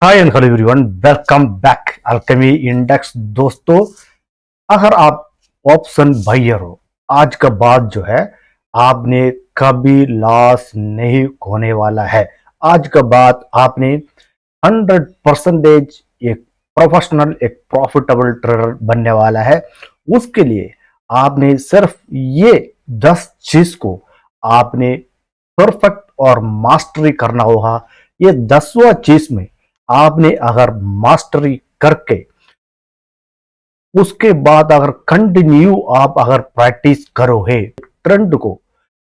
Hi and hello everyone, welcome back Alchemy index. दोस्तों, अगर आप ऑप्शन बायर हो, आज का बाद जो है आपने कभी लॉस नहीं होने वाला है। आज का बाद आपने 100% एक प्रोफेशनल, एक प्रॉफिटेबल ट्रेडर बनने वाला है। उसके लिए आपने सिर्फ ये 10 चीज को आपने परफेक्ट और मास्टरी करना होगा। ये 10वां चीज में आपने अगर मास्टरी करके उसके बाद अगर कंटिन्यू आप अगर प्रैक्टिस करोगे, ट्रेंड को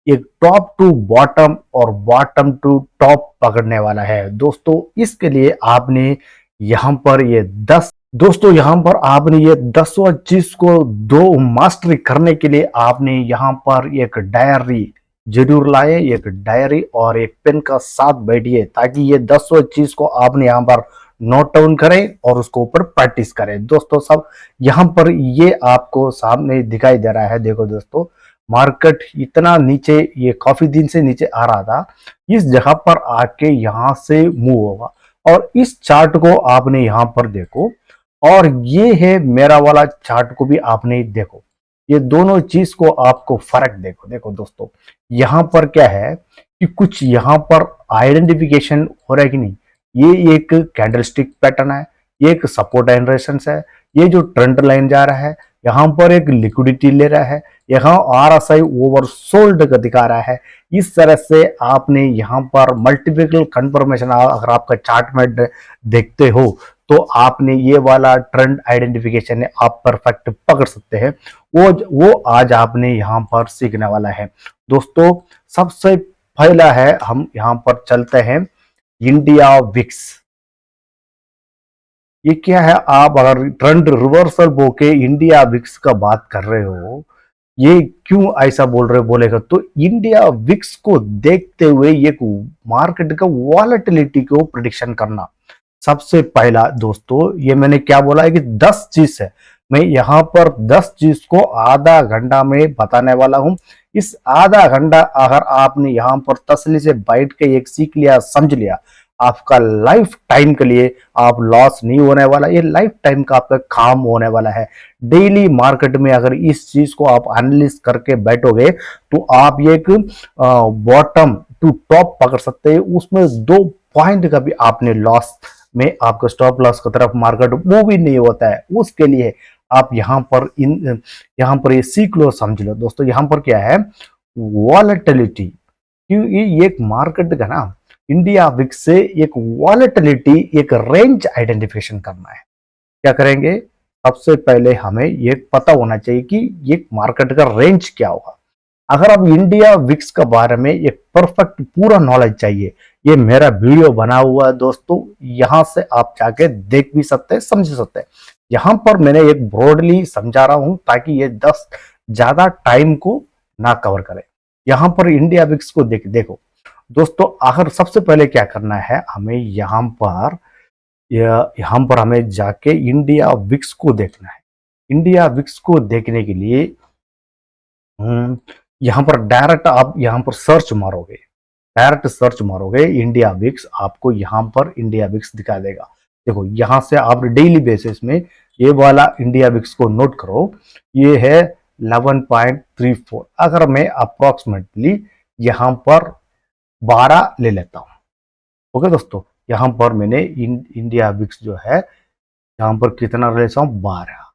एक टॉप टू बॉटम और बॉटम टू टॉप पकड़ने वाला है। दोस्तों, इसके लिए आपने यहां पर ये 10 दोस्तों यहां पर आपने ये 10वां चीज को दो मास्टरी करने के लिए आपने यहां पर एक डायरी जरूर लाए। एक डायरी और एक पेन का साथ बैठिए ताकि ये 10वां चीज को आपने यहां पर नोट डाउन करें और उसको ऊपर प्रैक्टिस करें। दोस्तों, सब यहां पर ये आपको सामने दिखाई दे रहा है। देखो दोस्तों, मार्केट इतना नीचे, ये काफी दिन से नीचे आ रहा था, इस जगह पर आके यहां से मूव होगा। और इस चार्ट को आपने यहां पर देखो, और ये है मेरा वाला चार्ट को भी आपने देखो। ये दोनों चीज को आपको फर्क देखो। देखो दोस्तों, यहां पर क्या है कि कुछ यहां पर आइडेंटिफिकेशन हो रहा है कि नहीं। ये एक कैंडलस्टिक पैटर्न है, ये एक सपोर्ट एंड रेजिस्टेंस है, ये जो ट्रेंड लाइन जा रहा है, यहां पर एक लिक्विडिटी ले रहा है, यहाँ आरएसआई ओवरसोल्ड का दिखा रहा है। इस तरह से आपने यहाँ पर मल्टीपल कंफर्मेशन अगर आपका चार्ट में देखते हो तो आपने ये वाला ट्रेंड आइडेंटिफिकेशन आप परफेक्ट पकड़ सकते हैं। वो आज आपने यहाँ पर सीखने वाला है। दोस्तों, सबसे पहला है, हम यहाँ पर चलते हैं इंडिया विक्स। ये क्या है? आप अगर ट्रेंड रिवर्सल बोके इंडिया विक्स का बात कर रहे हो, ये क्यों ऐसा बोल रहे हो बोलेगा तो इंडिया विक्स को देखते हुए एक मार्केट का वॉलेटिलिटी को प्रिडिक्शन करना। सबसे पहला दोस्तों, ये मैंने क्या बोला है कि 10 चीज है, मैं यहाँ पर 10 चीज को आधा घंटा में बताने वाला हूं। इस आधा घंटा अगर आपने यहाँ पर तसल्ली से बैठ के एक सीख लिया, समझ लिया, आपका लाइफ टाइम के लिए आप लॉस नहीं होने वाला। ये लाइफ टाइम का आपका काम होने वाला है। डेली मार्केट में अगर इस चीज को आप एनालिसिस करके बैठोगे तो आप एक बॉटम टू टॉप पकड़ सकते हैं। उसमें 2 पॉइंट का भी आपने लॉस में आपका स्टॉप लॉस की तरफ मार्केट मूव ही नहीं होता है। उसके लिए आप यहाँ पर ये सीख लो, समझ लो। दोस्तों, यहाँ पर क्या है, वॉलेटिलिटी, क्योंकि ये एक मार्केट का ना, इंडिया विक्स से एक वॉलेटिलिटी, एक रेंज आइडेंटिफिकेशन करना है। क्या करेंगे? सबसे पहले हमें ये पता होना चाहिए कि ये मार्केट का रेंज क्या होगा। अगर आप इंडिया विक्स के बारे में एक परफेक्ट पूरा नॉलेज चाहिए, ये मेरा वीडियो बना हुआ है दोस्तों, यहां से आप जाके देख भी सकते हैं, समझ सकते हैं। यहां पर मैंने एक ब्रॉडली समझा रहा हूं ताकि ये 10 ज्यादा टाइम को ना कवर करे। यहां पर इंडिया विक्स को देखो दोस्तों, आखिर सबसे पहले क्या करना है, हमें यहाँ पर हमें जाके इंडिया विक्स को देखना है। इंडिया विक्स को देखने के लिए यहाँ पर डायरेक्ट आप यहाँ पर सर्च मारोगे, डायरेक्ट सर्च मारोगे इंडिया विक्स, आपको यहाँ पर इंडिया विक्स दिखा देगा। देखो, यहाँ से आप डेली बेसिस में ये वाला इंडिया विक्स को नोट करो। ये है 11.34। अगर मैं अप्रोक्सीमेटली यहाँ पर 12 ले लेता हूँ, ओके दोस्तों, यहाँ पर मैंने इंडिया विक्स जो है यहाँ पर कितना ले लेता हूँ, 12।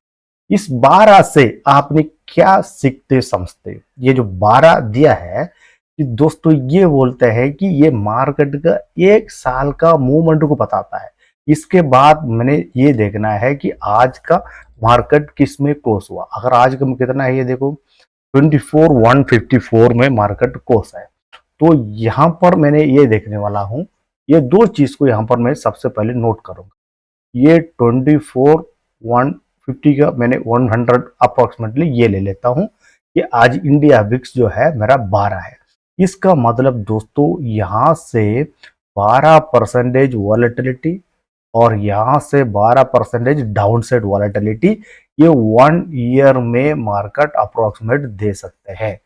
इस 12 से आपने क्या सीखते समझते? ये जो 12 दिया है कि दोस्तों, ये बोलते हैं कि ये मार्केट का 1 साल का मूवमेंट को बताता है। इसके बाद मैंने ये देखना है कि आज का मार्केट किस में क्लोज हुआ। अगर आज का कितना है, ये देखो 24,154 में मार्केट क्लोज है। तो यहाँ पर मैंने ये देखने वाला हूँ, ये 2 चीज को यहाँ पर मैं सबसे पहले नोट करूंगा। ये 24,150 का मैंने 100 अप्रोक्सीमेटली ये ले लेता हूं कि आज इंडिया विक्स जो है मेरा 12 है। इसका मतलब दोस्तों, यहां से 12% वॉलेटिलिटी और यहां से 12% डाउन साइड वॉलेटिलिटी, ये 1 ईयर में मार्केट अप्रोक्सीमेट दे सकते हैं।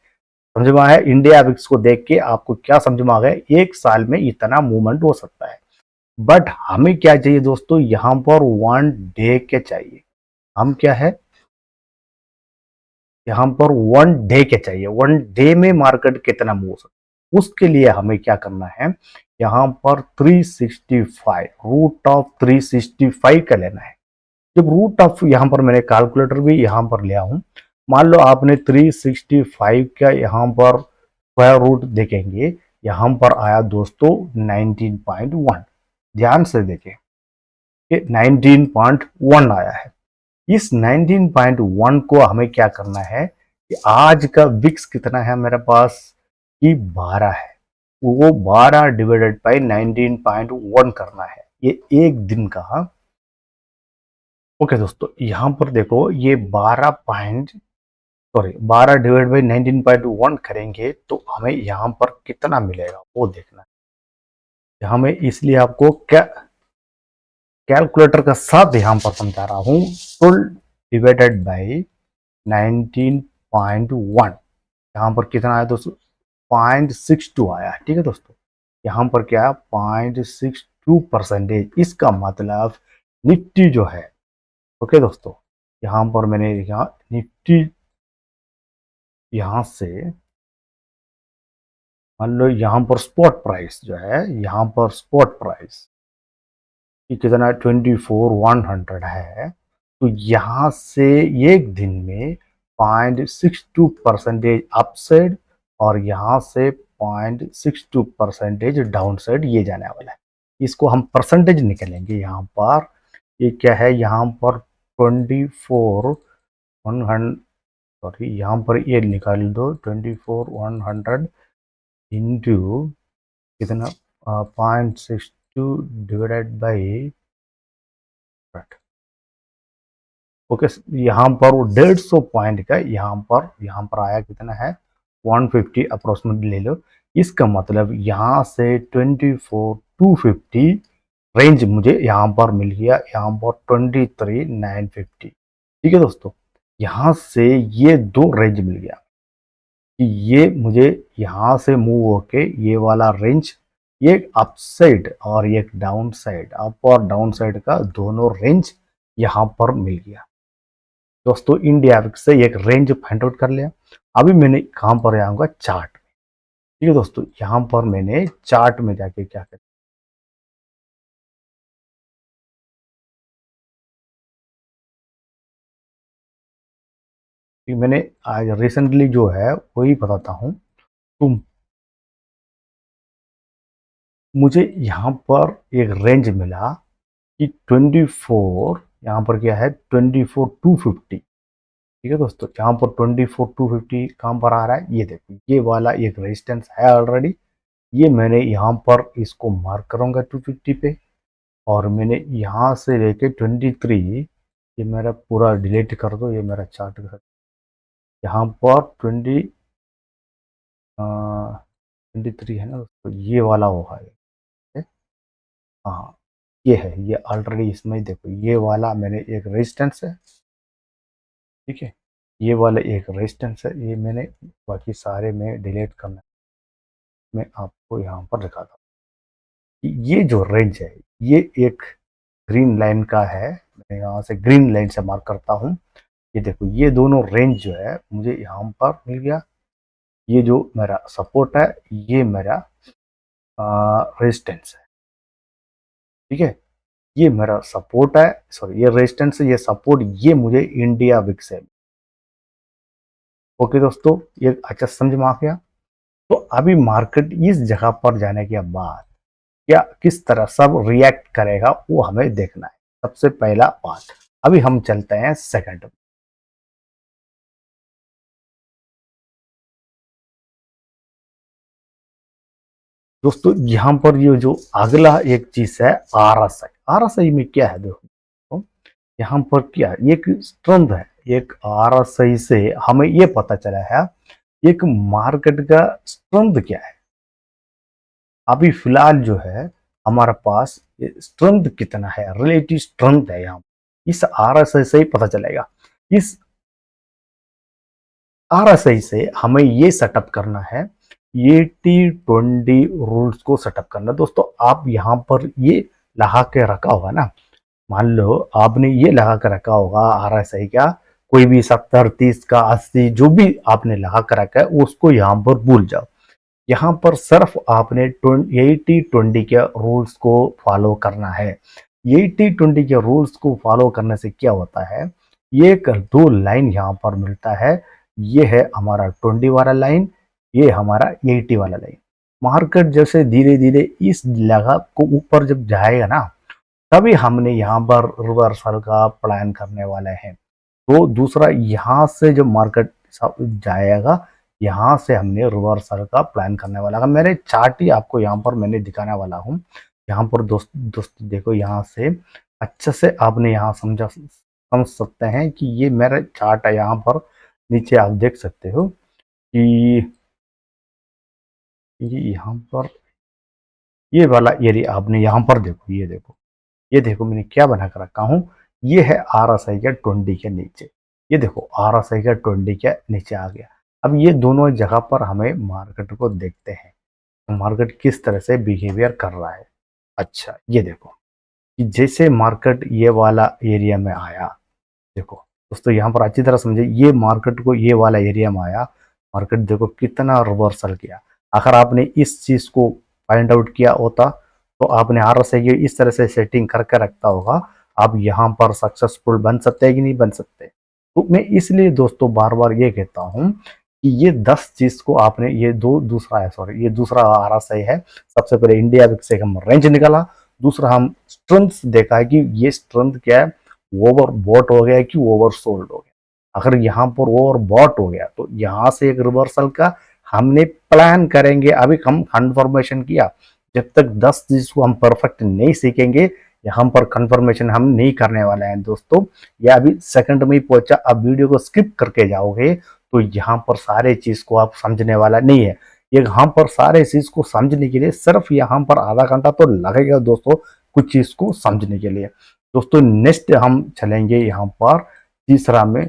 समझ में आया? इंडिया विक्स को देख के आपको क्या समझ में आ गया? 1 साल में इतना मूवमेंट हो सकता है। बट हमें क्या चाहिए दोस्तों, यहाँ पर 1 डे के चाहिए। हम क्या है, यहाँ पर 1 डे के चाहिए, 1 डे में मार्केट कितना मूव हो सकता, उसके लिए हमें क्या करना है, यहाँ पर 365 रूट ऑफ 365 का लेना है। जब रूट ऑफ, यहाँ पर मैंने कैलकुलेटर भी यहाँ पर लिया हूं, मान लो आपने 365 का यहाँ पर स्क्वायर रूट देखेंगे, यहाँ पर आया दोस्तों 19.1। ध्यान से देखें, ये 19.1 आया है। इस 19.1 को हमें क्या करना है कि आज का विक्स कितना है मेरे पास, कि 12 है, वो 12 डिवाइडेड बाई 19.1 करना है, ये एक दिन का। ओके दोस्तों, यहाँ पर देखो ये 12 डिवाइड बाई 19.1 करेंगे तो हमें यहाँ पर कितना मिलेगा वो देखना है। हमें इसलिए आपको क्या कैलकुलेटर का साथ यहाँ पर समझा रहा हूँ, फुल डिवाइडेड बाई 19.1, यहाँ पर कितना आया दोस्तों, 0.62 आया है। ठीक है दोस्तों, यहाँ पर क्या है 0.62%। इसका मतलब निफ्टी जो है, ओके दोस्तों, यहाँ पर मैंने यहाँ निफ्टी यहाँ से मान लो यहाँ पर स्पॉट प्राइस जो है, यहाँ पर स्पॉट प्राइस ये कितना 24,100 है, तो यहाँ से एक दिन में 0.62% अपसाइड और यहाँ से 0.62% डाउन साइड ये जाने वाला है। इसको हम परसेंटेज निकालेंगे यहाँ पर, ये क्या है, यहाँ पर 24,100, सॉरी यहाँ पर ये निकाल दो, 24,100 इंटू कितना, 0.62 डिवाइडेड बाई, ओके, यहाँ पर वो 150 पॉइंट का यहाँ पर आया कितना है 150 अप्रोक्सीमेटली ले लो। इसका मतलब यहाँ से 24,250 रेंज मुझे यहाँ पर मिल गया, यहाँ पर 23,950। ठीक है दोस्तों, यहाँ से ये दो रेंज मिल गया कि ये मुझे यहाँ से मूव होके ये वाला रेंज, ये अप साइड और एक डाउन साइड, अप और डाउन साइड का दोनों रेंज यहाँ पर मिल गया दोस्तों। इंडिया से एक रेंज फाइंड आउट कर लिया। अभी मैंने कहाँ पर आऊंगा, चार्ट। ठीक है दोस्तों, यहाँ पर मैंने चार्ट में जाके क्या कर, मैंने आज रिसेंटली जो है वही बताता हूँ। तो मुझे यहाँ पर एक रेंज मिला कि 24, यहाँ पर क्या है 24,250। ठीक है दोस्तों, यहाँ पर 24,250 कहाँ पर आ रहा है, ये देखो ये वाला एक रेजिस्टेंस है ऑलरेडी, ये मैंने यहाँ पर इसको मार्क करूंगा 250 पे, और मैंने यहाँ से लेके 23, ये मेरा पूरा डिलीट कर दो, ये मेरा चार्ट का यहाँ पर 23 है ना दोस्तों, ये वाला होगा ये। हाँ, ये है, ये ऑलरेडी इसमें देखो ये वाला मैंने एक रेजिस्टेंस है। ठीक है, ये वाला एक रेजिस्टेंस है, ये मैंने बाकी सारे में डिलीट करना, मैं आपको यहाँ पर दिखाता हूँ कि ये जो रेंज है ये एक ग्रीन लाइन का है, मैं यहाँ से ग्रीन लाइन से मार्क करता हूँ। ये देखो ये दोनों रेंज जो है मुझे यहाँ पर मिल गया, ये जो मेरा सपोर्ट है ये मेरा रेजिस्टेंस है। ठीक है, ये मेरा सपोर्ट है, सॉरी ये रेजिस्टेंस है, ये सपोर्ट, ये मुझे इंडिया विक्स है। ओके दोस्तों, ये अच्छा समझ में आ गया। तो अभी मार्केट इस जगह पर जाने के बाद क्या किस तरह सब रिएक्ट करेगा वो हमें देखना है, सबसे पहला बात। अभी हम चलते हैं सेकंड। दोस्तों यहाँ पर ये जो अगला एक चीज है आरएसआई, आरएसआई में क्या है देखो, यहाँ पर क्या है, एक स्ट्रेंथ है, एक आरएसआई से हमें ये पता चला है एक मार्केट का स्ट्रेंथ क्या है। अभी फिलहाल जो है हमारे पास स्ट्रेंथ कितना है, रिलेटिव स्ट्रेंथ है, यहाँ इस आरएसआई से ही पता चलेगा। इस आरएसआई से हमें ये सेटअप करना है, 80-20 रूल्स को सेटअप करना। दोस्तों आप यहाँ पर ये लगा के रखा होगा ना, मान लो आपने ये लगा कर रखा होगा RSI का, कोई भी 70 30 का 80 जो भी आपने लगा कर रखा है उसको यहाँ पर भूल जाओ। यहाँ पर सिर्फ आपने 80-20 के रूल्स को फॉलो करना है। 80-20 के रूल्स को फॉलो करने से क्या होता है, ये एक दो लाइन यहाँ पर मिलता है, ये है हमारा 20 वाला लाइन, ये हमारा 80 वाला लाइन। मार्केट जैसे धीरे धीरे इस जगह को ऊपर जब जाएगा ना, तभी हमने यहाँ पर रिवर्सल का प्लान करने वाले हैं। तो दूसरा यहाँ से जब मार्केट जाएगा, यहाँ से हमने रिवर्सल का प्लान करने वाला है। मेरे चार्ट ही आपको यहाँ पर मैंने दिखाने वाला हूँ। यहाँ पर दोस्त देखो, यहाँ से अच्छे से आपने यहाँ समझ सकते हैं कि ये मेरा चार्ट है। यहाँ पर नीचे आप देख सकते हो कि ये यहाँ पर ये वाला एरिया आपने यहाँ पर देखो, ये देखो मैंने क्या बना कर रखा हूँ। ये है RSI के 20 के नीचे, ये देखो RSI के 20 के नीचे आ गया। अब ये दोनों जगह पर हमें मार्केट को देखते हैं, तो मार्केट किस तरह से बिहेवियर कर रहा है। अच्छा ये देखो कि जैसे मार्केट ये वाला एरिया में आया, देखो दोस्तों यहाँ पर अच्छी तरह समझे, ये मार्केट को ये वाला एरिया में आया, मार्केट देखो कितना रिवर्सल किया। अगर आपने इस चीज को फाइंड आउट किया होता तो आपने RSI की इस तरह से सेटिंग करके रखता होगा, आप यहाँ पर सक्सेसफुल बन सकते हैं कि नहीं बन सकते। तो मैं इसलिए दोस्तों बार बार ये कहता हूँ कि ये 10 चीज को आपने, ये दूसरा है, सॉरी ये दूसरा RSI है। सबसे पहले इंडिया विक्स से हम रेंज निकाला, दूसरा हम स्ट्रेंथ देखा है कि ये स्ट्रेंथ क्या है, ओवर बॉट हो गया कि ओवर सोल्ड हो गया। अगर यहाँ पर ओवर बॉट हो गया तो यहाँ से एक रिवर्सल का हमने प्लान करेंगे। अभी हम कंफर्मेशन किया, जब तक 10 चीज को हम परफेक्ट नहीं सीखेंगे यहाँ पर कंफर्मेशन हम नहीं करने वाले हैं दोस्तों। या अभी सेकंड में ही पहुंचा, अब वीडियो को स्किप करके जाओगे तो यहाँ पर सारे चीज को आप समझने वाला नहीं है। यहाँ पर सारे चीज को समझने के लिए सिर्फ यहाँ पर आधा घंटा तो लगेगा दोस्तों, कुछ चीज को समझने के लिए। दोस्तों नेक्स्ट हम चलेंगे यहाँ पर तीसरा में।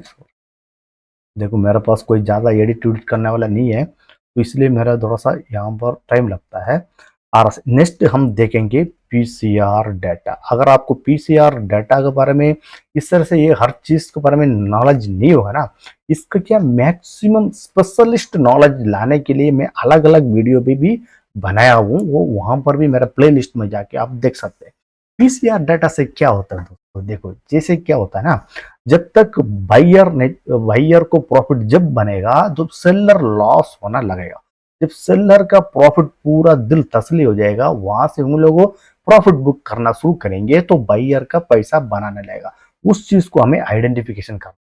देखो मेरे पास कोई ज़्यादा एडिट करने वाला नहीं है, तो इसलिए मेरा थोड़ा सा यहाँ पर टाइम लगता है। और नेक्स्ट हम देखेंगे PCR डाटा। अगर आपको PCR डाटा के बारे में इस तरह से ये हर चीज़ के बारे में नॉलेज नहीं होगा ना, इसका क्या मैक्सिमम स्पेशलिस्ट नॉलेज लाने के लिए मैं अलग अलग वीडियो भी बनाया हूँ, वो वहाँ पर भी मेरा प्ले लिस्ट में जाके आप देख सकते हैं। PCR डाटा से क्या होता है दोस्तों, देखो जैसे क्या होता है ना, जब तक बायर को प्रॉफिट जब बनेगा तो सेलर लॉस होना लगेगा। जब सेलर का प्रॉफिट पूरा दिल तसली हो जाएगा, वहां से उन लोगों प्रॉफिट बुक करना शुरू करेंगे तो बायर का पैसा बनाने लगेगा। उस चीज को हमें आइडेंटिफिकेशन करना।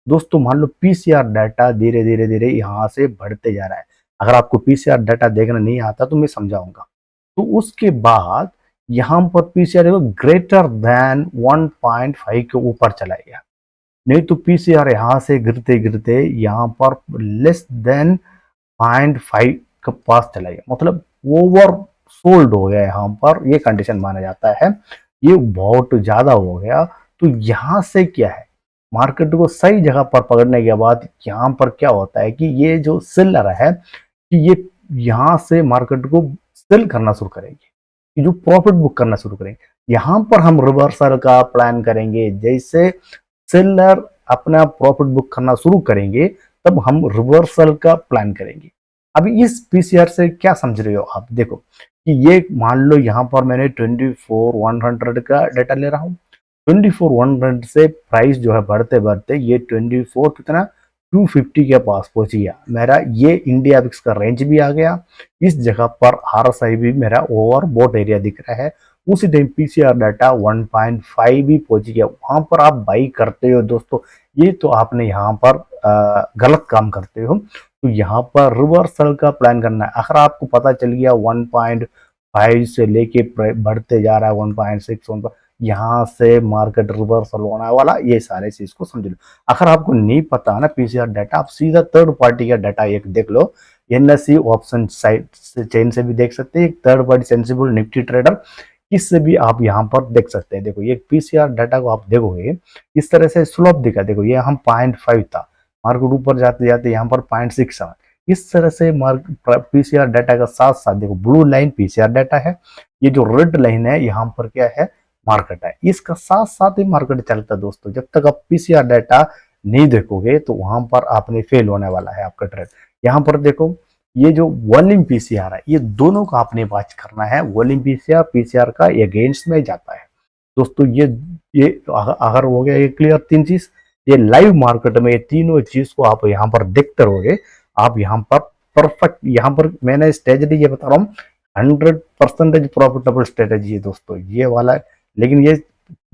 दोस्तों मान लो PCR डाटा धीरे धीरे धीरे यहाँ से बढ़ते जा रहा है। अगर आपको PCR डाटा देखना नहीं आता तो मैं समझाऊंगा। तो उसके बाद यहाँ पर PCR ग्रेटर देन 1.5 के ऊपर चला गया, नहीं तो PCR यहाँ से गिरते गिरते यहाँ पर लेस देन 0.5 के पास चला गया, मतलब ओवर सोल्ड हो गया। यहाँ पर ये कंडीशन माना जाता है, ये बहुत ज्यादा हो गया। तो यहाँ से क्या है, मार्केट को सही जगह पर पकड़ने के बाद यहाँ पर क्या होता है कि ये जो सेलर है कि ये यहाँ से मार्केट को सेल करना शुरू करेंगे, जो प्रॉफिट बुक करना शुरू करेंगे। यहाँ पर हम रिवर्सल का प्लान करेंगे, जैसे सेलर अपना प्रॉफिट बुक करना शुरू करेंगे तब हम रिवर्सल का प्लान करेंगे। अभी इस PCR से क्या समझ रहे हो आप, देखो कि ये मान लो यहाँ पर मैंने 24,100 का डाटा ले रहा हूँ। 24,100 से प्राइस जो है बढ़ते बढ़ते ये 24 कितना 250 के पास पहुंच गया। मेरा ये इंडिया विक्स का रेंज भी आ गया, इस जगह पर RSI भी मेरा ओवर बॉट एरिया दिख रहा है। उसी टाइम PCR डाटा 1.5 भी पहुंच गया, वहां पर आप बाई करते हो दोस्तों, ये तो आपने यहाँ पर गलत काम करते हो। तो यहाँ पर रिवर्सल का प्लान करना है। अगर आपको पता चल गया 1.5 से लेके बढ़ते जा रहा है 1.6 यहाँ से मार्केट रिवर्सल होने वाला, ये सारे चीज को समझ लो। अगर आपको नहीं पता है ना PCR डाटा, आप सीधा थर्ड पार्टी का डाटा एक देख लो। NSE ऑप्शन साइट से चेन से भी देख सकते हैं, एक third party sensible Nifty trader, इससे भी आप यहाँ पर देख सकते हैं। देखो ये PCR डाटा को आप देखोगे इस तरह से स्लोप दिखा, देखो ये हम 0.5 था, मार्केट ऊपर जाते जाते यहाँ पर 0.67, इस तरह से मार्केट PCR डाटा का साथ साथ देखो ब्लू लाइन PCR डाटा है, ये जो रेड लाइन है यहाँ पर क्या है, मार्केट है। इसका साथ साथ ही मार्केट चलता है दोस्तों। जब तक आप पीसीआर डाटा नहीं देखोगे तो वहां पर आपने फेल होने वाला है आपका ट्रेड। यहाँ पर देखो, ये जो वॉल्यूम पीसीआर है, ये दोनों का आपने वॉच करना है। वॉल्यूम पीसीआर पीसीआर का अगेंस्ट में जाता है दोस्तों। ये अगर हो गया ये क्लियर तीन चीज, ये लाइव मार्केट में ये तीनों चीज को आप यहाँ पर देखते रहोगे, आप यहाँ पर परफेक्ट, यहाँ पर मैंने स्ट्रेटेजी ये बता रहा हूँ 100% प्रॉफिटेबल स्ट्रेटेजी है दोस्तों ये वाला। लेकिन ये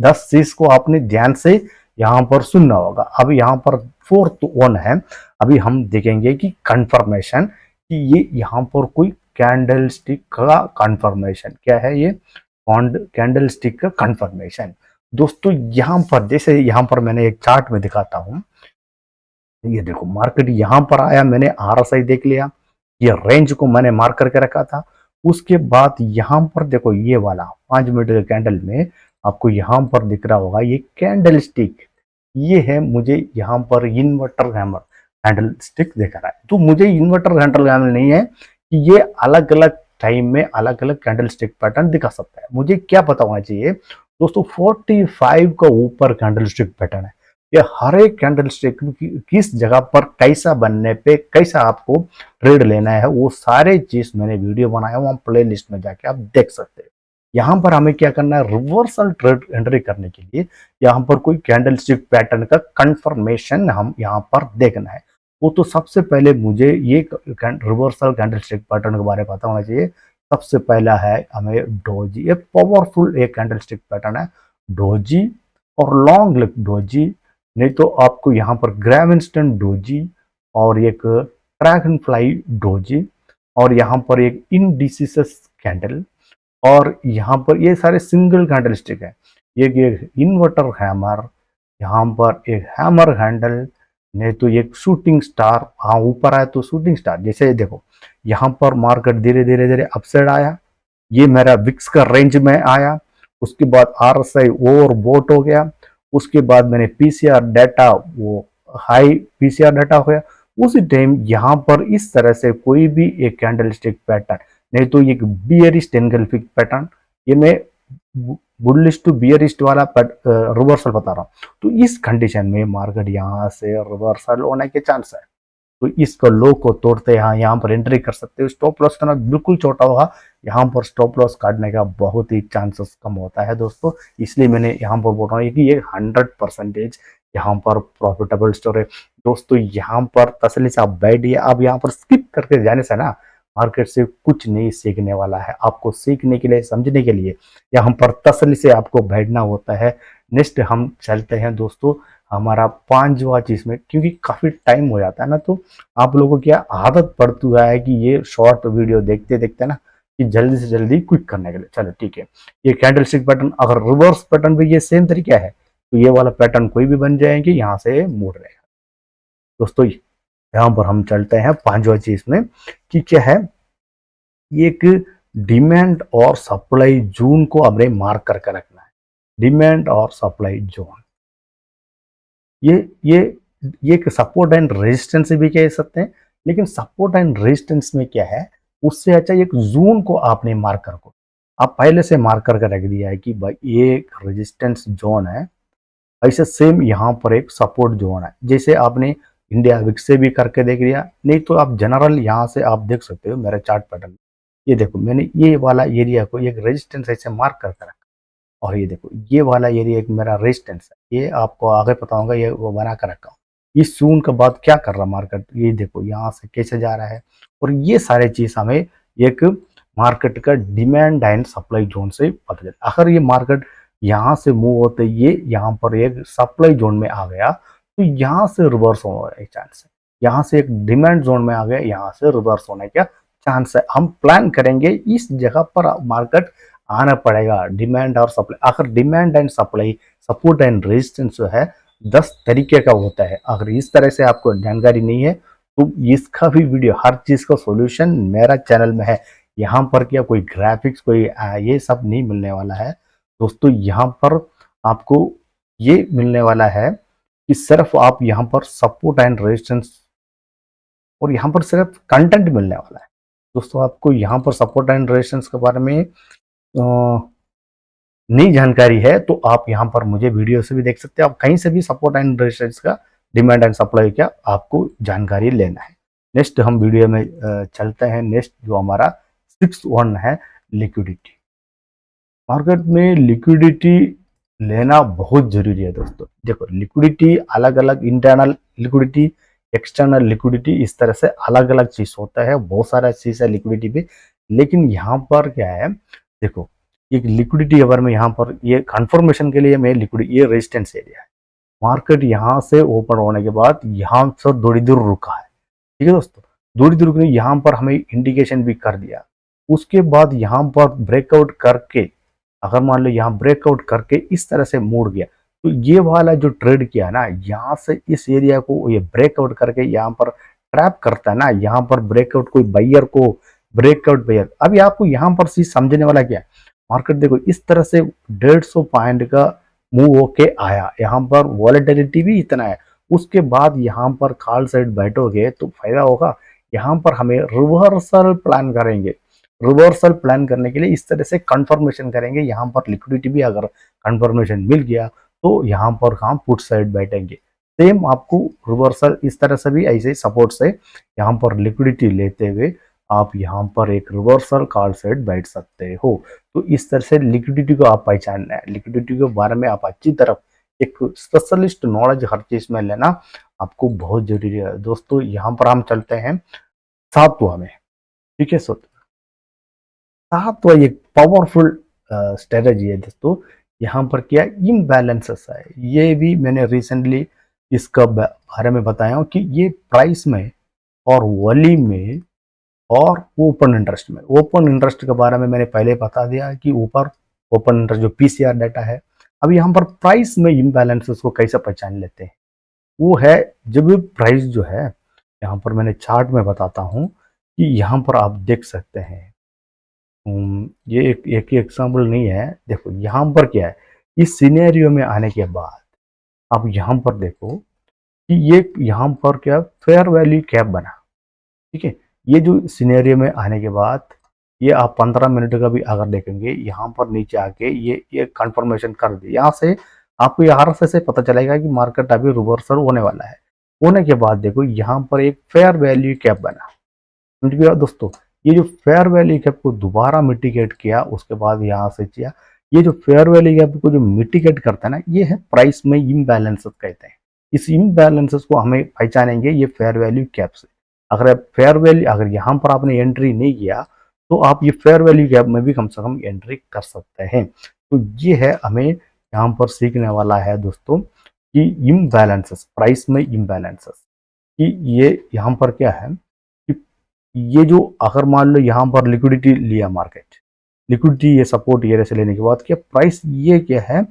10 चीज को आपने ध्यान से यहाँ पर सुनना होगा। अब यहाँ पर फोर्थ वन है, अभी हम देखेंगे कि कंफर्मेशन, कि ये यहाँ पर कोई कैंडल स्टिक का कंफर्मेशन क्या है, ये कैंडल स्टिक का कंफर्मेशन दोस्तों। यहाँ पर जैसे यहाँ पर मैंने एक चार्ट में दिखाता हूँ, ये देखो मार्केट यहाँ पर आया, मैंने आरएसआई देख लिया, ये रेंज को मैंने मार्क करके रखा था। उसके बाद यहाँ पर देखो ये वाला 5 मिनट के कैंडल में आपको यहाँ पर दिख रहा होगा ये कैंडल स्टिक, ये है मुझे यहाँ पर इन्वर्टर हैमर कैंडल स्टिक दिख रहा है। तो मुझे इन्वर्टर कैंडल हैमर नहीं है कि ये अलग अलग टाइम में अलग अलग कैंडल स्टिक पैटर्न दिखा सकता है। मुझे क्या पता होना चाहिए दोस्तों, 45 का ऊपर कैंडल स्टिक पैटर्न है। ये हर एक कैंडल स्टिक किस जगह पर कैसा बनने पे कैसा आपको ट्रेड लेना है, वो सारे चीज मैंने वीडियो बनाया हूँ, प्ले लिस्ट में जाके आप देख सकते हैं। यहाँ पर हमें क्या करना है, रिवर्सल ट्रेड एंट्री करने के लिए यहाँ पर कोई कैंडल स्टिक पैटर्न का कंफर्मेशन हम यहाँ पर देखना है। वो तो सबसे पहले मुझे ये रिवर्सल कैंडल स्टिक पैटर्न के बारे में पता होना चाहिए। सबसे पहला है हमें डोजी, एक पावरफुल एक कैंडल स्टिक पैटर्न है डोजी, और लॉन्ग लेग डोजी, नहीं तो आपको यहाँ पर ग्रेविंस्टन डोजी, और एक ड्रैगन फ्लाई डोजी, और यहाँ पर एक इंडिसिस कैंडल, और यहाँ पर ये सारे सिंगल कैंडल स्टिक है। ये इन्वर्टर हैमर, यहाँ पर एक हैमर हैंडल, नहीं तो एक शूटिंग स्टार, हाँ ऊपर आया तो शूटिंग स्टार। जैसे देखो यहाँ पर मार्केट धीरे धीरे धीरे अपसाइड आया, ये मेरा विक्स का रेंज में आया, उसके बाद आरएसआई ओवर बोट हो गया, उसके बाद मैंने पीसीआर डाटा वो हाई पीसीआर डाटा हो गया। उसी टाइम यहाँ पर इस तरह से कोई भी एक कैंडल स्टिक पैटर्न, नहीं तो एक बियरिश एनगल्फिंग पैटर्न, ये मैं बुलिश टू बियरिस्ट वाला रिवर्सल बता रहा हूँ। तो इस कंडीशन में मार्केट यहाँ से रिवर्सल होने के चांस है। तो इसको लो को तोड़ते यहाँ पर एंट्री कर सकते हो। स्टॉप लॉस करना बिल्कुल छोटा होगा, यहाँ पर स्टॉप लॉस काटने का बहुत ही चांसेस कम होता है दोस्तों। इसलिए मैंने यहाँ पर बोल रहा हूँ कि ये 100% यहाँ पर प्रॉफिटेबल स्टोर है दोस्तों। यहाँ पर तसल्ली से आप बैठिए। अब यहाँ पर स्किप करके जाने से ना मार्केट से कुछ नहीं सीखने वाला है। आपको सीखने के लिए, समझने के लिए यहाँ पर तसल्ली से आपको बैठना होता है। नेक्स्ट हम चलते हैं दोस्तों हमारा 5वां चीज में, क्योंकि काफी टाइम हो जाता है ना, तो आप लोगों की आदत पड़ चुका है कि ये शॉर्ट वीडियो देखते देखते ना कि जल्दी से जल्दी क्विक करने के लिए। चलो ठीक है, ये कैंडल स्टिक पैटर्न अगर रिवर्स पैटर्न भी ये सेम तरीका है तो ये वाला पैटर्न कोई भी बन जाएंगे, यहाँ से मोड़ रहेगा दोस्तों। यहाँ पर हम चलते हैं 5वां चीज में कि क्या है, एक डिमांड और सप्लाई जोन को हमने मार्क करके रखना है। डिमांड और सप्लाई जोन, ये एक सपोर्ट एंड रेजिस्टेंस भी कह सकते हैं, लेकिन सपोर्ट एंड रेजिस्टेंस में क्या है, उससे अच्छा एक जोन को आपने मार्क कर को आप पहले से मार्क करके रख दिया है कि भाई ये एक रेजिस्टेंस जोन है, ऐसे सेम यहाँ पर एक सपोर्ट जोन है। जैसे आपने इंडिया विक्स से भी करके देख लिया, नहीं तो आप जनरल यहाँ से आप देख सकते हो मेरा चार्ट पैटर्न। ये देखो मैंने ये वाला एरिया को एक रेजिस्टेंस ऐसे मार्क करके रखा, और ये देखो ये वाला एरिया एक मेरा रेजिस्टेंस है, ये आपको आगे पता होगा, ये वो बना कर रखा हूँ। इस जून के बाद क्या कर रहा मार्केट, ये देखो यहाँ से कैसे जा रहा है। और ये सारे चीज हमें एक मार्केट का डिमांड एंड सप्लाई जोन से पता चलता। अगर ये मार्केट यहाँ से मूव होते ये यहाँ पर एक सप्लाई जोन में आ गया तो यहाँ से रिवर्स होने का चांस है। यहाँ से एक डिमांड जोन में आ गया, यहाँ से रिवर्स होने का चांस है। हम प्लान करेंगे इस जगह पर मार्केट आना पड़ेगा, डिमांड और सप्लाई। अगर demand and supply, support and resistance जो है 10 तरीके का होता है। अगर इस तरह से आपको जानकारी नहीं है तो इसका भी वीडियो, हर चीज का सॉल्यूशन मेरा चैनल में है। यहाँ पर क्या कोई ग्राफिक्स कोई ये सब नहीं मिलने वाला है दोस्तों। यहाँ पर आपको ये मिलने वाला है कि सिर्फ आप यहाँ पर सपोर्ट एंड रेजिस्टेंस, और यहाँ पर सिर्फ कंटेंट मिलने वाला है दोस्तों। आपको यहाँ पर सपोर्ट एंड रेजिस्टेंस के बारे में नई जानकारी है तो आप यहाँ पर मुझे वीडियो से भी देख सकते हैं, आप कहीं से भी सपोर्ट एंड रेजिस्टेंस का डिमांड एंड सप्लाई का आपको जानकारी लेना है। नेक्स्ट हम वीडियो में चलते हैं। नेक्स्ट जो हमारा 6 1 है लिक्विडिटी। मार्केट में लिक्विडिटी लेना बहुत जरूरी है दोस्तों। देखो लिक्विडिटी अलग अलग, इंटरनल लिक्विडिटी, एक्सटर्नल लिक्विडिटी, इस तरह से अलग अलग चीज होता है, बहुत सारा चीज है लिक्विडिटी पे। लेकिन यहाँ पर क्या है, देखो एक लिक्विडिटी अवर में यहाँ पर ये कंफर्मेशन के लिए मैं लिक्विडिटी, ये रेजिस्टेंस एरिया है। मार्केट यहाँ से ओपन होने के बाद यहाँ से थोड़ी दूर रुका है, ठीक है दोस्तों। थोड़ी दूर रुकने यहाँ पर हमें इंडिकेशन भी कर दिया। उसके बाद यहाँ पर ब्रेकआउट करके, अगर मान लो यहाँ ब्रेकआउट करके इस तरह से मुड़ गया, तो ये वाला जो ट्रेड किया ना, यहाँ से इस एरिया को ये ब्रेकआउट करके यहाँ पर ट्रैप करता है ना, यहाँ पर ब्रेकआउट कोई बायर को, ब्रेकआउट बायर। अभी आपको यहाँ पर चीज समझने वाला क्या है, मार्केट देखो इस तरह से 150 पॉइंट का मूव होके आया, यहाँ पर वॉलेटिलिटी भी इतना है। उसके बाद यहाँ पर कॉल साइड बैठोगे तो फायदा होगा। यहाँ पर हमें रिवर्सल प्लान करेंगे, रिवर्सल प्लान करने के लिए इस तरह से कंफर्मेशन करेंगे। यहाँ पर लिक्विडिटी भी अगर कंफर्मेशन मिल गया तो यहाँ पर हम पुट साइड बैठेंगे। सेम आपको रिवर्सल इस तरह से भी ऐसे सपोर्ट से यहाँ पर लिक्विडिटी लेते हुए आप यहाँ पर एक रिवर्सल कॉल साइड बैठ सकते हो। तो इस तरह से लिक्विडिटी को आप पहचानना है, लिक्विडिटी के बारे में आप अच्छी तरफ एक स्पेशलिस्ट नॉलेज हर चीज में लेना आपको बहुत जरूरी है दोस्तों। यहाँ पर हम चलते हैं सातवां में, ठीक है। सातवां एक पावरफुल स्ट्रेटजी है दोस्तों। यहाँ पर क्या इम्बैलेंसेस है, ये भी मैंने रिसेंटली इसका बारे में बताया हूँ कि ये प्राइस में और वॉल्यूम में और ओपन इंटरेस्ट में। ओपन इंटरेस्ट के बारे में मैंने पहले बता दिया कि ऊपर ओपन इंटरेस्ट जो पीसीआर डाटा है। अब यहाँ पर प्राइस में इम्बैलेंसेस को कैसे पहचान लेते हैं, वो है जब प्राइस जो है, यहाँ पर मैंने चार्ट में बताता हूँ कि यहाँ पर आप देख सकते हैं। ये एक ही एग्जाम्पल नहीं है। देखो यहाँ पर क्या है, इस सिनेरियो में आने के बाद आप यहाँ पर देखो कि ये यहाँ पर क्या फेयर वैल्यू कैप बना, ठीक है। ये जो सिनेरियो में आने के बाद ये आप 15 मिनट का भी अगर देखेंगे, यहाँ पर नीचे आके ये कंफर्मेशन कर दिया। यहाँ से आपको यहाँ से पता चलेगा कि मार्केट अभी रिवर्सल होने वाला है। होने के बाद देखो यहाँ पर एक फेयर वैल्यू कैप बना, समझ गया दोस्तों। ये जो फेयर वैल्यू कैप को दोबारा मिटिगेट किया, उसके बाद यहाँ से किया। ये जो फेयर वैल्यू कैप को जो मिटिगेट करता है ना, ये है प्राइस में इम्बैलेंसेस कहते हैं। इस इम्बैलेंसेस को हमें पहचानेंगे ये फेयर वैल्यू कैप से। अगर फेयर वैल्यू, अगर यहाँ पर आपने एंट्री नहीं किया तो आप ये फेयर वैल्यू कैप में भी कम से कम एंट्री कर सकते हैं। तो ये है हमें यहाँ पर सीखने वाला है दोस्तों कि इम्बैलेंसेस, प्राइस में इम्बैलेंसेस, कि ये यहाँ पर क्या है कि ये जो अगर मान लो यहाँ पर लिक्विडिटी लिया मार्केट, लिक्विडिटी ये सपोर्ट एरिया से लेने के बाद क्या प्राइस ये क्या है,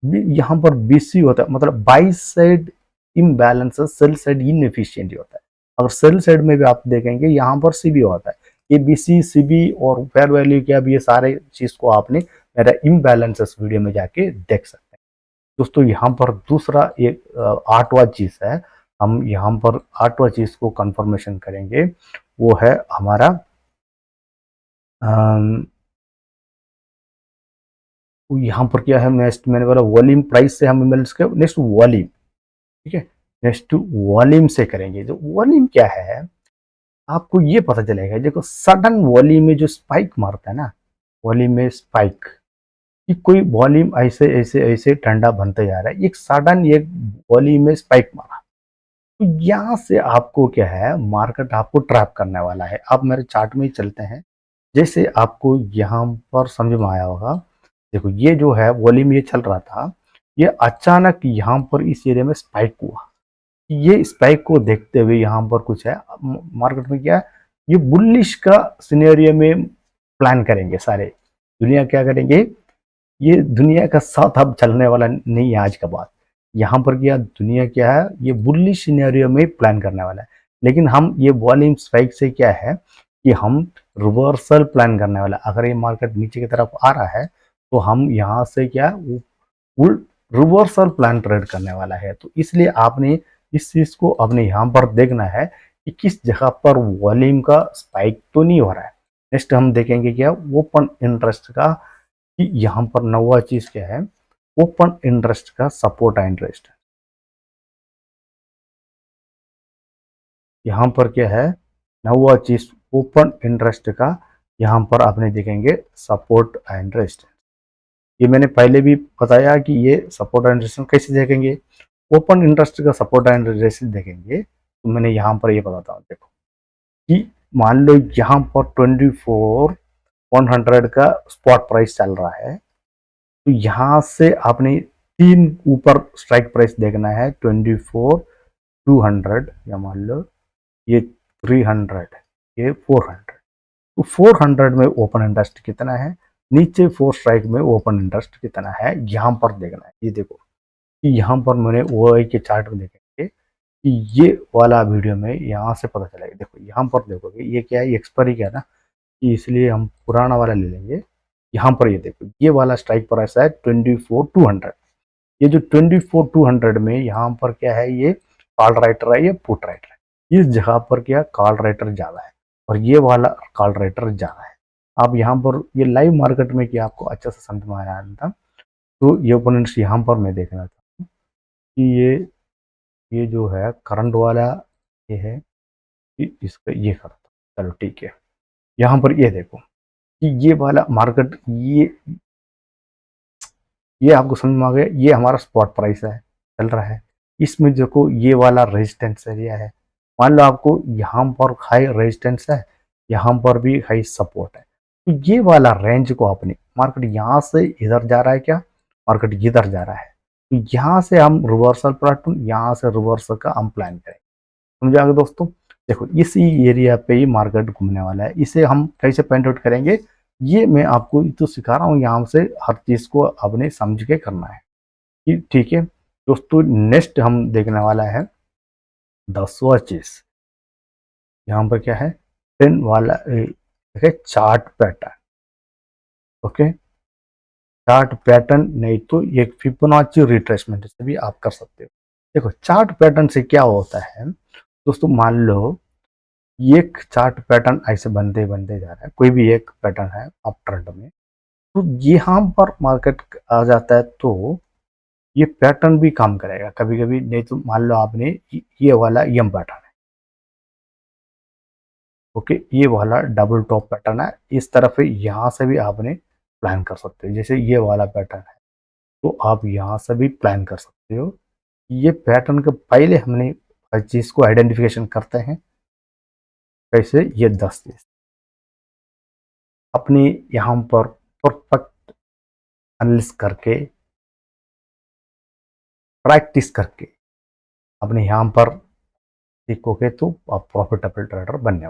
यहाँ पर बीसी होता है, मतलब by side imbalances, sell side inefficient होता है। अगर सेल साइड में भी आप देखेंगे यहाँ पर सीबी होता है। ये बीसी, सीबी और फेयर वैल्यू क्या, ये सारे चीज को आपने मेरा इम्बैलेंसेस वीडियो में जाके देख सकते हैं दोस्तों। यहाँ पर दूसरा एक आठवां चीज है, हम यहाँ पर आठवां चीज को कंफर्मेशन करेंगे, वो है हमारा यहाँ पर क्या है, नेक्स्ट मैंने बोला वॉल्यूम, प्राइस से हम इम्बैलेंस के नेक्स्ट वॉल्यूम, ठीक है। नेक्स्ट वॉल्यूम से करेंगे। जो वॉल्यूम क्या है आपको ये पता चलेगा, देखो सडन वॉल्यूम में जो स्पाइक मारता है ना, वॉल्यूम में स्पाइक, कि कोई वॉल्यूम ऐसे ऐसे ऐसे ठंडा बनते जा रहा है, एक सडन एक वॉल्यूम में स्पाइक मारा, तो यहाँ से आपको क्या है, मार्केट आपको ट्रैप करने वाला है। आप मेरे चार्ट में ही चलते हैं, जैसे आपको यहाँ पर समझ में आया होगा। देखो ये जो है वॉल्यूम ये चल रहा था, ये अचानक यहाँ पर इस एरिया में स्पाइक हुआ। ये स्पाइक को देखते हुए यहाँ पर कुछ है मार्केट में, क्या ये बुलिश का सिनेरियो में प्लान करेंगे सारे दुनिया, क्या करेंगे, ये दुनिया का साथ अब चलने वाला नहीं है आज का बात। यहाँ पर क्या दुनिया क्या है, ये बुलिश सिनेरियो में प्लान करने वाला है। लेकिन हम ये वॉल्यूम स्पाइक से क्या है कि हम रिवर्सल प्लान करने वाला है। अगर ये मार्केट नीचे की तरफ आ रहा है तो हम यहाँ से क्या रिवर्सल प्लान ट्रेड करने वाला है। तो इसलिए आपने इस चीज को अपने यहाँ पर देखना है कि किस जगह पर वॉल्यूम का स्पाइक तो नहीं हो रहा है। नेक्स्ट हम देखेंगे क्या ओपन इंटरेस्ट का कि यहाँ पर नवा चीज क्या है, ओपन इंटरेस्ट का सपोर्ट एंड रेस्ट। यहाँ पर क्या है, नवा चीज ओपन इंटरेस्ट का, यहाँ पर आपने देखेंगे सपोर्ट एंड रेस्ट। ये मैंने पहले भी बताया कि ये सपोर्ट एंड रेजिस्टेंस कैसे देखेंगे, ओपन इंटरेस्ट का सपोर्ट एंड रेजिस्टेंस देखेंगे। तो मैंने यहाँ पर ये बताता हूँ, देखो कि मान लो यहाँ पर 24,100 का स्पॉट प्राइस चल रहा है, तो यहाँ से आपने तीन ऊपर स्ट्राइक प्राइस देखना है, 24,200 या मान लो ये 300, ये 400। तो 400 में ओपन इंटरेस्ट कितना है, नीचे 4 स्ट्राइक में ओपन इंटरेस्ट कितना है, यहाँ पर देखना है। ये देखो कि यहाँ पर मैंने वो के चार्ट में देखेंगे कि ये वाला वीडियो में यहाँ से पता चलेगा। देखो यहाँ पर देखोगे ये क्या है, एक्सपायरी क्या है ना, कि इसलिए हम पुराना वाला ले लेंगे। यहाँ पर ये देखो ये वाला स्ट्राइक प्राइस है 24,200। ये जो 24,200 में यहाँ पर क्या है, ये कॉल राइटर है, ये पुट राइटर है। इस जगह पर क्या कॉल राइटर ज्यादा है और ये वाला कॉल राइटर ज्यादा है। आप यहाँ पर ये लाइव मार्केट में क्या आपको अच्छा से समझ में आया था, तो ये ओपोनेंट्स यहाँ पर मैं देखना था कि ये जो है करंट वाला ये है कि इसका ये करता। चलो ठीक है, यहाँ पर ये देखो कि ये वाला मार्केट ये आपको समझ में आ गया, ये हमारा स्पॉट प्राइस है चल रहा है। इसमें देखो ये वाला रेजिस्टेंस एरिया है, मान लो आपको यहाँ पर हाई रेजिस्टेंस है, यहाँ पर भी हाई सपोर्ट है। तो ये वाला रेंज को आपने, मार्केट यहाँ से इधर जा रहा है क्या, मार्केट इधर जा रहा है, तो यहाँ से हम रिवर्सल पैटर्न, यहाँ से रिवर्सल का हम प्लान करेंगे। समझ आगे दोस्तों, देखो इसी एरिया पे ही मार्केट घूमने वाला है, इसे हम कैसे पॉइंट आउट करेंगे, ये मैं आपको तो सिखा रहा हूँ, यहाँ से हर चीज को आपने समझ के करना है कि ठीक है दोस्तों। नेक्स्ट हम देखने वाला है 10वां चीज, यहाँ पर क्या है, पेन वाला देखिए chart pattern. Okay, chart pattern नहीं तो एक फिबोनाची रिट्रेसमेंट से भी आप कर सकते हो। देखो चार्ट पैटर्न से क्या होता है दोस्तों, मान लो एक चार्ट पैटर्न ऐसे बनते बनते जा रहा है, कोई भी एक पैटर्न है अप ट्रेंड में, तो यहाँ पर मार्केट आ जाता है तो ये पैटर्न भी काम करेगा कभी कभी। नहीं तो मान लो आपने ये वाला यम पैटर्न है, ओके, ये वाला डबल टॉप पैटर्न है, इस तरफ यहाँ से भी आपने प्लान कर सकते हो। जैसे ये वाला पैटर्न है तो आप यहाँ से भी प्लान कर सकते हो। ये पैटर्न के पहले हमने हर चीज को आइडेंटिफिकेशन करते हैं, कैसे, ये 10 चीज अपनी यहाँ पर परफेक्ट एनालिसिस करके, प्रैक्टिस करके अपने यहाँ पर सीखोगे तो आप प्रॉफिटेबल ट्रेडर बनने वाले।